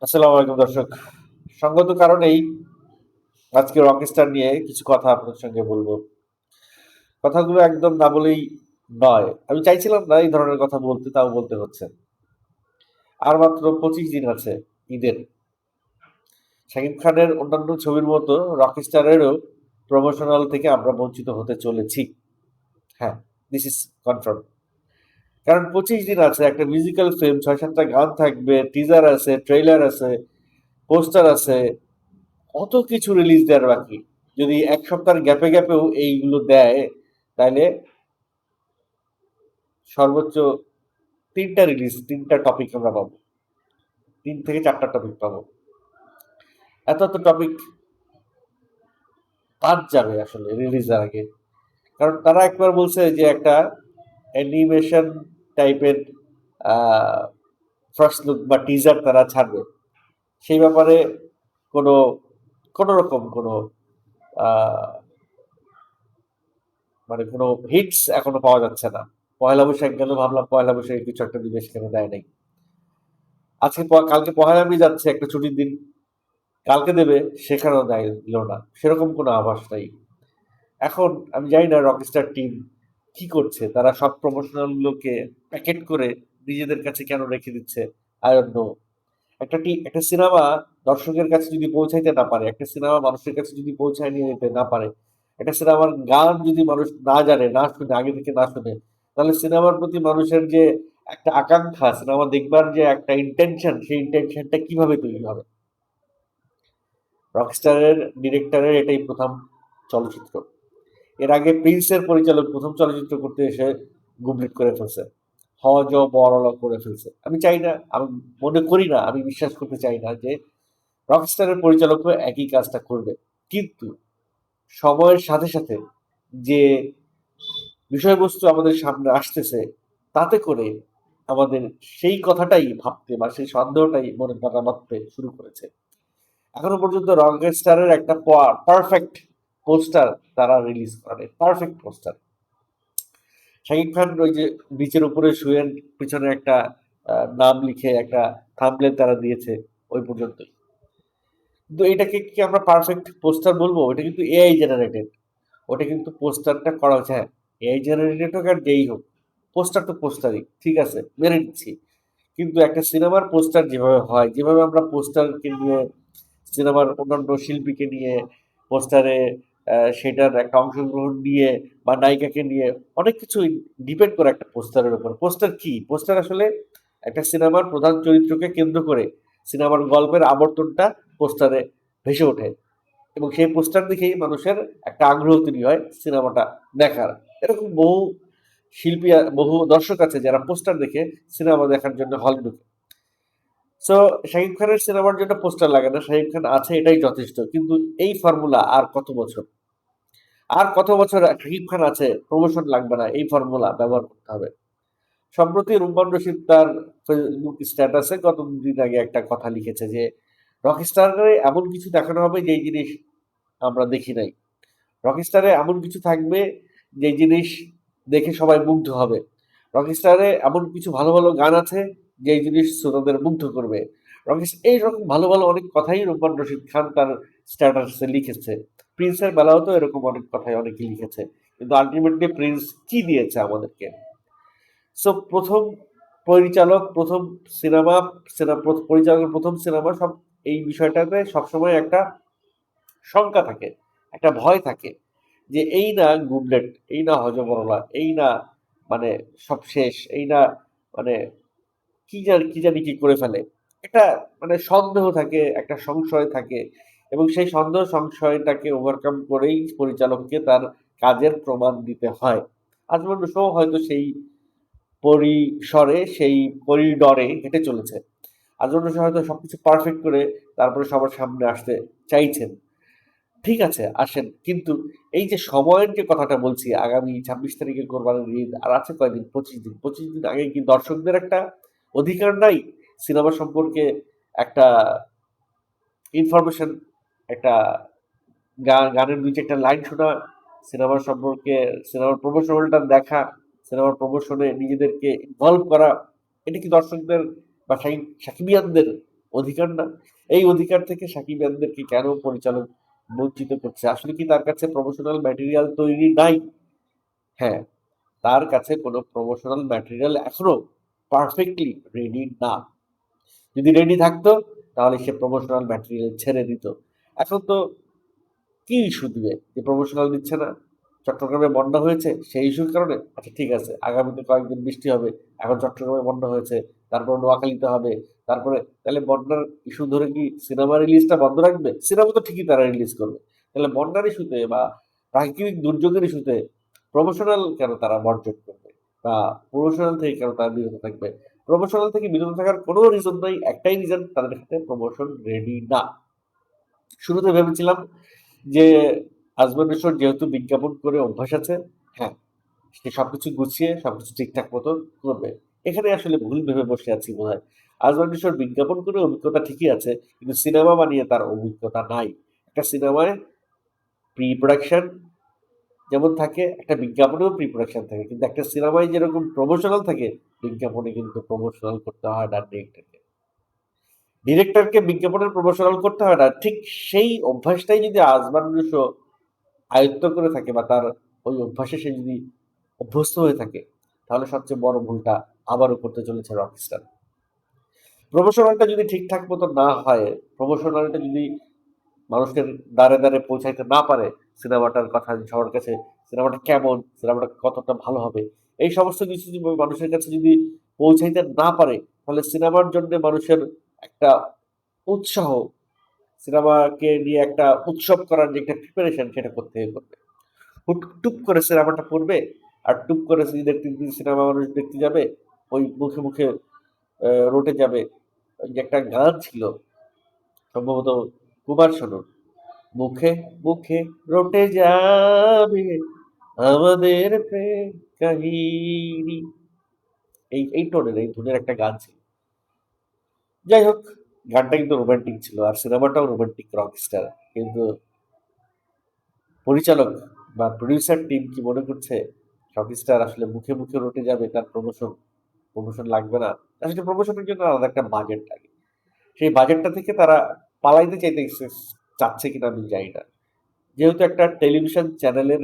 আসসালামু আলাইকুম দর্শক। সঙ্গত কারণেই আজকে রকস্টার নিয়ে কিছু কথা আপনার সঙ্গে বলবো। কথাগুলো একদম না বলেই নয়। আমি চাইছিলাম না এই ধরনের কথা বলতে, তাও বলতে হচ্ছে। আর মাত্র ২৫ দিন আছে ঈদের। শাকিব খানের অন্যান্য ছবির মতো রকস্টারেরও প্রমোশনাল থেকে আমরা বঞ্চিত হতে চলেছি। হ্যাঁ, দিস ইজ কনফার্ম। কারণ ২৫ দিন আছে, একটা মিউজিক্যাল ফিল্ম, ৬-৭টা গান থাকবে, টিজার আছে, ট্রেইলার আছে, পোস্টার আছে, কত কিছু রিলিজ দেওয়ার বাকি। যদি এক সপ্তাহের গ্যাপে গ্যাপেও এইগুলো দেয়, তাহলে সর্বোচ্চ ৩টা রিলিজ, ৩টা টপিক আমরা পাবো। ৩ থেকে ৪টা টপিক পাবো। এত এত টপিক বাদ যাবে আসলে রিলিজের আগে। কারণ তারা একবার বলছে যে একটা অ্যানিমেশন টাইপের ফার্স্ট লুক বা টিজার তারা ছাড়বে। সেই ব্যাপারে কোনো কোনো রকম কোনো আহ, মানে কোনো হিটস এখনো পাওয়া যাচ্ছে না। পয়লা বৈশাখ গেল, ভাবলাম পয়লা বৈশাখে কিছু একটা দিবে, সেখানে দেয় নাই। কালকে পহেলা মে যাচ্ছে, একটা ছুটির দিন, কালকে দেবে, সেখানেও দেয়, দিল না, সেরকম কোনো আভাস নাই। এখন আমি জানি না রকস্টার টিম কি করছে, তারা সব প্রমোশনাল গুলোকে প্যাকেট করে নিজেদের কাছে কেন রেখে দিচ্ছে, আই ডোন্ট নো। একটা সিনেমা দর্শকের কাছে যদি পৌঁছাইতে না পারে, একটা সিনেমা মানুষের কাছে যদি পৌঁছায় নিয়ে যেতে না পারে, একটা সিনেমার গান যদি মানুষ না জানে, না শুনে, আগে থেকে না শুনে, তাহলে সিনেমার প্রতি মানুষের যে একটা আকাঙ্ক্ষা, সিনেমা দেখবার যে একটা ইন্টেনশন, সেই ইন্টেনশনটা কিভাবে তৈরি হবে? রকস্টারের ডিরেক্টরের এটাই প্রথম চলচ্চিত্র। এর আগে প্রিন্সের পরিচালক প্রথম চলচ্চিত্র করতে এসে গুবলেট করে ফেলছে, হজ বড়লা করে ফেলছে। আমি চাই না, আমি মনে করি না, আমি বিশ্বাস করতে চাই না যে রকস্টারের পরিচালকও একই কাজটা করবে। কিন্তু সময়ের সাথে সাথে যে বিষয়বস্তু আমাদের সামনে আসতেছে, তাতে করে আমাদের সেই কথাটাই ভাবতে বা সেই সন্দেহটাই মনে তারা ভাবতে শুরু করেছে। এখনো পর্যন্ত রকস্টারের একটা পারফেক্ট পোস্টার তারা রিলিজ করে, পারফেক্ট পোস্টার। শাকিব খান ওই যে নিচের উপরে শুয়ে পিছনে একটা নাম লিখে একটা থাম্বনেল তারা দিয়েছে, ওই পর্যন্তই। কিন্তু এটাকে কি আমরা পারফেক্ট পোস্টার বলবো? এটা কিন্তু এআই জেনারেটেড। ওটা কিন্তু পোস্টারটা করা হচ্ছে, হ্যাঁ, এআই জেনারেটেড হোক আর যেই হোক, পোস্টার তো পোস্টারই, ঠিক আছে, মেনে নিচ্ছি। কিন্তু একটা সিনেমার পোস্টার যেভাবে হয়, যেভাবে আমরা পোস্টারকে নিয়ে, সিনেমার অন্যান্য শিল্পীকে নিয়ে পোস্টারে সেটার একটা অংশগ্রহণ নিয়ে বা নায়িকাকে নিয়ে অনেক কিছু ডিপেন্ড করে একটা পোস্টারের উপর। পোস্টার কি? পোস্টার আসলে একটা সিনেমার প্রধান চরিত্রকে কেন্দ্র করে সিনেমার গল্পের আবর্তনটা পোস্টারে ভেসে ওঠে, এবং সেই পোস্টার দেখেই মানুষের একটা আগ্রহ তৈরি হয় সিনেমাটা দেখার। এরকম বহু শিল্পী বহু দর্শক আছে যারা পোস্টার দেখে সিনেমা দেখার জন্য হলে ঢুকে। সো শাকিব খানের সিনেমার জন্য পোস্টার লাগে না, শাকিব খান আছে এটাই যথেষ্ট। কিন্তু এই ফর্মুলা আর কত বছর, আর কত বছর শাকিব খান আছে, প্রমোশন লাগবে না, এই ফর্মুলা ব্যবহার করতে হবে। সম্প্রতি রুম্মান রশিদ তার ফেসবুক স্ট্যাটাসে গত ২ দিন আগে একটা কথা লিখেছে যে রকস্টারে এমন কিছু দেখানো হবে যেই জিনিস আমরা দেখি নাই। রকস্টারে এমন কিছু থাকবে যে জিনিস দেখে সবাই মুগ্ধ হবে। রকস্টারে এমন কিছু ভালো ভালো গান আছে যে জিনিস শ্রোতাদের মুগ্ধ করবে। এইরকম ভালো ভালো অনেক কথাই রুম্মান রশিদ খান তার স্ট্যাটাসে লিখেছে। প্রিন্সের বেলাও তো এরকম অনেক কথাই অনেকে লিখেছে। কিন্তু আলটিমেটলি প্রিন্স কি দিয়েছে আমাদেরকে? সো প্রথম পরিচালক, প্রথম সিনেমা, পরিচালকের প্রথম সিনেমা, সব এই বিষয়টাতে সবসময় একটা শঙ্কা থাকে, একটা ভয় থাকে যে এই না গুবলেট, এই না হজবরলা, এই না মানে সব শেষ, এই না মানে কি জানি কি করে ফেলে। একটা মানে সন্দেহ থাকে, একটা সংশয় থাকে, এবং সেই সন্দেহ সংশয়টাকে ওভারকাম করেই পরিচালককে তার কাজের প্রমাণ দিতে হয়। আজমল শো হয়তো সেই পরিসরে, সেই করিডরে হেঁটে চলেছে। আজমল শো হয়তো সবকিছু পারফেক্ট করে তারপরে সবার সামনে আসতে চাইছেন। ঠিক আছে, আসেন। কিন্তু এই যে সময়ের যে কথাটা বলছি, আগামী ২৬ তারিখে কোরবানির ঈদ আর আছে কয়দিন? ২৫ দিন। ২৫ দিন আগে কি দর্শকদের একটা অধিকার নাই সিনেমা সম্পর্কে একটা ইনফরমেশন, একটা গানের ২-৪টা লাইন শোনা, সিনেমার সম্পর্কে, সিনেমার প্রমোশনালটা দেখা, সিনেমার প্রমোশনে নিজেদেরকে ইনভলভ করা, এটা কি দর্শকদের বা সাকিবিয়ানদের অধিকার না? এই অধিকার থেকে সাকিব খানদেরকে কেন পরিচালক বঞ্চিত করছে? আসলে কি তার কাছে প্রমোশনাল ম্যাটেরিয়াল তৈরি নাই? হ্যাঁ, তার কাছে কোনো প্রমোশনাল ম্যাটেরিয়াল এখনো পারফেক্টলি রেডি না। যদি রেডি থাকতো তাহলে সে প্রমোশনাল ম্যাটেরিয়াল ছেড়ে দিত। এখন তো কি ইস্যু দিবে যে প্রমোশনাল দিচ্ছে না? চট্টগ্রামে বন্যা হয়েছে সেই ইস্যুর কারণে? আচ্ছা ঠিক আছে, আগামীতে কয়েকদিন বৃষ্টি হবে, এখন চট্টগ্রামে বন্যা হয়েছে, তারপর নোয়াখালীতে হবে, তারপরে তাহলে বন্যার ইস্যু ধরে কি সিনেমা রিলিজটা বন্ধ রাখবে? সিনেমা তো ঠিকই তারা রিলিজ করবে। তাহলে বন্যার ইস্যুতে বা প্রাকৃতিক দুর্যোগের ইস্যুতে প্রমোশনাল কেন তারা বর্জন করবে? বা প্রমোশনাল থেকে কেন তারা বিরত থাকবে? প্রমোশনাল থেকে বিরত থাকার কোনো রিজন নাই, একটাই রিজন তাদের হাতে প্রমোশন রেডি না। শুরুতে ভেবেছিলাম যে আজমান মিশর যেহেতু বিজ্ঞাপন করে অভ্যাস আছে, হ্যাঁ, সে সবকিছু গুছিয়ে সবকিছু ঠিকঠাক মতো করবে। এখানে আসলে ভুল ভেবে বসে আছি বোধহয়। আজমান মিশর বিজ্ঞাপন করে অভিজ্ঞতা ঠিকই আছে, কিন্তু সিনেমা বানিয়ে তার অভিজ্ঞতা নাই। একটা সিনেমায় প্রি প্রোডাকশন যেমন থাকে, একটা বিজ্ঞাপনেও প্রি প্রোডাকশন থাকে, কিন্তু একটা সিনেমায় যেরকম প্রমোশনাল থাকে, বিজ্ঞাপনে কিন্তু প্রমোশনাল করতে হয় না ডিরেক্টরকে। ডিরেক্টরকে বিজ্ঞাপনের প্রমোশনাল করতে হয় না। ঠিক সেই অভ্যাসটাই যদি আজমান মিশর আয়ত্ত করে থাকে বা তার ওই অভ্যাসে সে যদি অভ্যস্ত হয়ে থাকে, তাহলে সবচেয়ে বড় ভুলটা আবারও করতে চলেছে রকস্টার। প্রমোশনালটা যদি ঠিকঠাক মতো না হয়, প্রমোশনালটা যদি মানুষের দ্বারে দ্বারে পৌঁছাইতে না পারে, সিনেমাটার কথা সবার কাছে, সিনেমাটা কেমন, সিনেমাটা কতটা ভালো হবে, এই সমস্ত কিছু যদি মানুষের কাছে যদি পৌঁছাইতে না পারে, তাহলে সিনেমার জন্য মানুষের একটা উৎসাহ, সিনেমাকে নিয়ে একটা উৎসব করার যে একটা প্রিপারেশন, সেটা করতে করবে। হুট টুপ করে সিনেমাটা পড়বে, আর টুপ করে ঈদের ৩ দিন সিনেমা মানুষ দেখতে যাবে, ওই মুখে মুখে রটে যাবে। ওই যে একটা গান ছিল, সম্ভবত কুমার শানুর, মুখে মুখে রটে যাবে আমাদের প্রেম কাহিনী। এই টোনের, এই ধরনের একটা গান ছিল। যাই হোক, গানটা কিন্তু রোমান্টিক ছিল আর সিনেমাটাও রোমান্টিক রকস্টার। কিন্তু পরিচালক বা প্রডিউসার টিম কি মনে করছে রকস্টার আসলে মুখে মুখে রটে যাবে, তার প্রমোশন লাগবে না? আসলে প্রমোশনের জন্য আলাদা একটা বাজেট লাগে। সেই বাজেটটা থেকে তারা পালাইতে চাচ্ছে কিনা আমি জানি না। যেহেতু একটা টেলিভিশন চ্যানেলের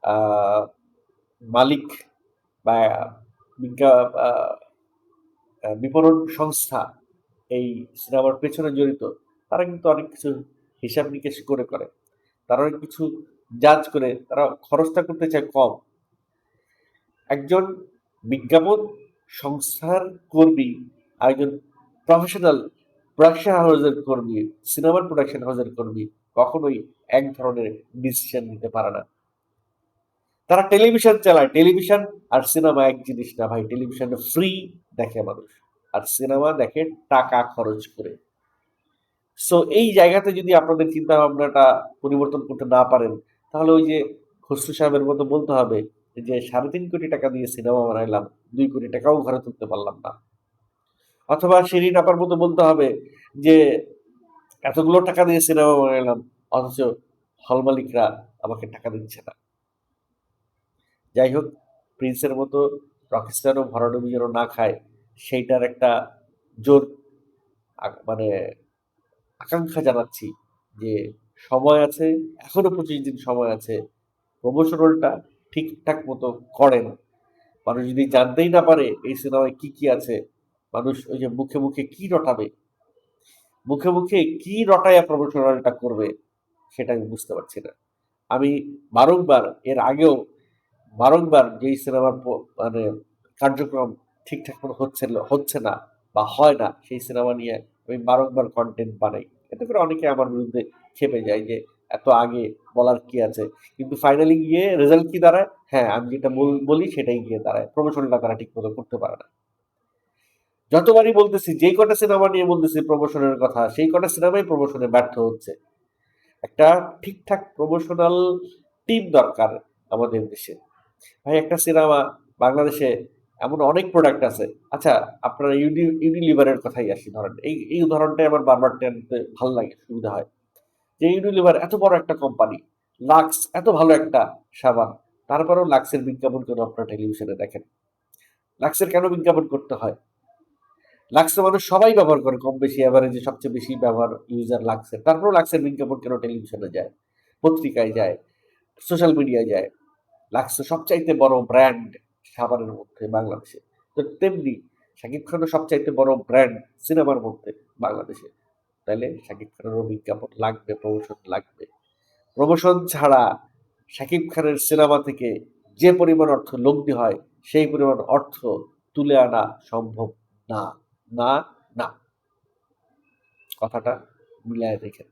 আহ, মালিক বা বিজ্ঞা আহ, বিপণন সংস্থা এই সিনেমার পেছনে জড়িত, তারা কিন্তু অনেক কিছু হিসাব নিকেশ করে তারা অনেক কিছু জাজ করে, তারা খরচটা করতে চায় কম। একজন বিজ্ঞাপন সংস্থার কর্মী আর একজন প্রফেশনাল প্রোডাকশন হাউসের কর্মী, সিনেমার প্রোডাকশন হাউসের কর্মী কখনোই এক ধরনের ডিসিশন নিতে পারে না। তারা টেলিভিশন চালায়, টেলিভিশন আর সিনেমা এক জিনিস না ভাই। টেলিভিশনে ফ্রি দেখে মানুষ, আর সিনেমা দেখে টাকা খরচ করে। সো এই জায়গাতে যদি আপনাদের চিন্তা ভাবনাটা পরিবর্তন করতে না পারেন, তাহলে ওই যে খসরু সাহেবের মতো বলতে হবে যে ৩.৫ কোটি টাকা দিয়ে সিনেমা বানাইলাম, ২ কোটি টাকাও ঘরে তুলতে পারলাম না। অথবা শিরিন আপার মতো বলতে হবে যে এতগুলো টাকা দিয়ে সিনেমা বানাইলাম, অথচ হল মালিকরা আমাকে টাকা দিচ্ছে না। যাই হোক, প্রিন্সের মতো রকস্টারও ভরাডুবি যেন না খায়, সেইটার একটা জোর মানে আকাঙ্ক্ষা জানাচ্ছি যে সময় আছে, এখনো ২৫ দিন সময় আছে। প্রমোশনালটা ঠিকঠাক মতো করেন। মানুষ যদি জানতেই না পারে এই সিনেমায় কি কি আছে, মানুষ ওই যে মুখে মুখে কি রটাবে, মুখে মুখে কি রটাইয়া প্রমোশনালটা করবে, সেটা আমি বুঝতে পারছি না। আমি বারংবার এর আগেও বারংবার যেই সিনেমার মানে কার্যক্রম ঠিকঠাক মতো হচ্ছে না বা হয় না, সেই সিনেমা নিয়ে আমি বারংবার কন্টেন্ট বানাই। এতে করে অনেকে আমার বিরুদ্ধে ক্ষেপে যায় যে এত আগে বলার কি আছে, কিন্তু ফাইনালি গিয়ে রেজাল্ট কি দাঁড়ায়? হ্যাঁ, আমি যেটা বলি সেটাই গিয়ে দাঁড়ায়। প্রমোশনটা তারা ঠিক মতো করতে পারে না। যতবারই বলতেছি, যেই কটা সিনেমা নিয়ে বলতেছি প্রমোশনের কথা, সেই কটা সিনেমাই প্রমোশনে ব্যর্থ হচ্ছে। একটা ঠিকঠাক প্রমোশনাল টিম দরকার আমাদের দেশে। ভাই একটা সিনেমা বাংলাদেশে এমন অনেক প্রোডাক্ট আছে। আচ্ছা, আপনার ইউনিলিভারের কথাই আসি ধরেন। এই উদাহরণটাই আমার বারবার টেনতে ভাল লাগে, সুবিধা হয়। যে ইউনিলিভার এত বড় একটা কোম্পানি, লাক্স এত ভালো একটা সাবান, তারপরেও লাক্সের বিজ্ঞাপন কেন আপনারা টেলিভিশনে দেখেন? লাক্সের কেন বিজ্ঞাপন করতে হয়? লাক্সে মানুষ সবাই ব্যবহার করে কম বেশি, এভারেজে সবচেয়ে বেশি ব্যবহার ইউজার লাক্সের। তারপরেও লাক্সের বিজ্ঞাপন কেন টেলিভিশনে যায়, পত্রিকায় যায়, সোশ্যাল মিডিয়ায় যায়? লাক্স সবচাইতে বড় ব্র্যান্ড সাবানের মধ্যে বাংলাদেশে। তো তেমনি শাকিব খানও সবচাইতে বড় ব্র্যান্ড সিনেমার মধ্যে বাংলাদেশে। তাইলে শাকিব খানেরও বিজ্ঞাপন লাগবে, প্রমোশন লাগবে। প্রমোশন ছাড়া শাকিব খানের সিনেমা থেকে যে পরিমাণ অর্থ লগ্নি হয়, সেই পরিমাণ অর্থ তুলে আনা সম্ভব না। না, না। কথাটা মিলায় দেখেন।